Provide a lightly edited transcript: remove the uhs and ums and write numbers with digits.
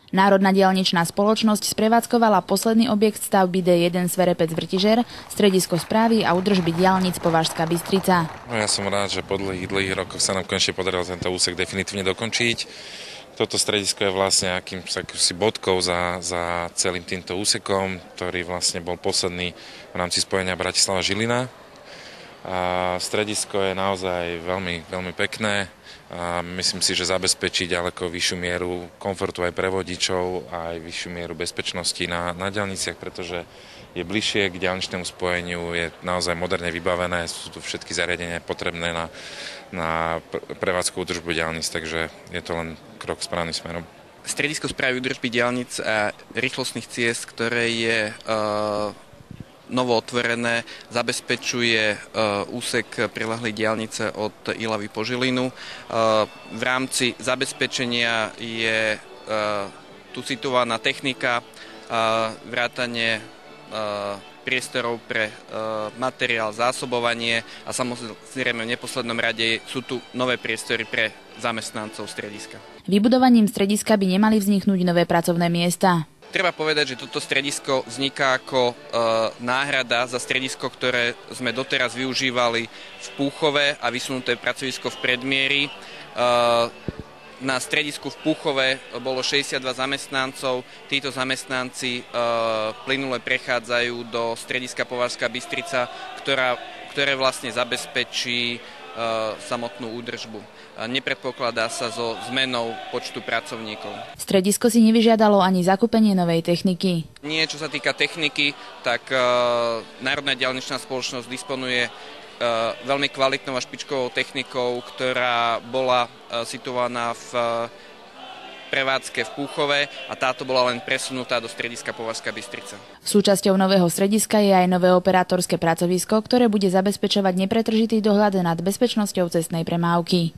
Národná diaľničná spoločnosť sprevádzkovala posledný objekt stavby D1 Sverepec-Vrtižer, stredisko správy a údržby diaľnic Považská Bystrica. No ja som rád, že po dlhých rokoch sa nám konečne podarilo tento úsek definitívne dokončiť. Toto stredisko je vlastne akýmsi bodkou za celým týmto úsekom, ktorý vlastne bol posledný v rámci spojenia Bratislava-Žilina. A stredisko je naozaj veľmi, veľmi pekné a myslím si, že zabezpečí ďaleko vyššiu mieru komfortu aj pre vodičov a aj vyššiu mieru bezpečnosti na diaľniciach, pretože je bližšie k diaľničnému spojeniu, je naozaj moderne vybavené, sú tu všetky zariadenia potrebné na prevádzku údržbu diaľnic, takže je to len krok správnym smerom. Stredisko správy údržby diaľnic a rýchlostných ciest, ktoré je novo otvorené, zabezpečuje úsek priľahlej diaľnice od Ilavy po Žilinu. V rámci zabezpečenia je tu situovaná technika, vrátane priestorov pre materiál, zásobovanie a samozrejme v neposlednom rade sú tu nové priestory pre zamestnancov strediska. Vybudovaním strediska by nemali vzniknúť nové pracovné miesta. Treba povedať, že toto stredisko vzniká ako náhrada za stredisko, ktoré sme doteraz využívali v Púchove a vysunuté pracovisko v Predmieri. Na stredisku v Púchove bolo 62 zamestnancov. Títo zamestnanci plynule prechádzajú do strediska Považská Bystrica, ktoré vlastne zabezpečí samotnú údržbu. Nepredpokladá sa so zmenou počtu pracovníkov. Stredisko si nevyžiadalo ani zakúpenie novej techniky. Nie, čo sa týka techniky, tak Národná diaľničná spoločnosť disponuje veľmi kvalitnou a špičkovou technikou, ktorá bola situovaná v prevádzke v Púchove a táto bola len presunutá do strediska Považská Bystrica. Súčasťou nového strediska je aj nové operátorské pracovisko, ktoré bude zabezpečovať nepretržitý dohľad nad bezpečnosťou cestnej premávky.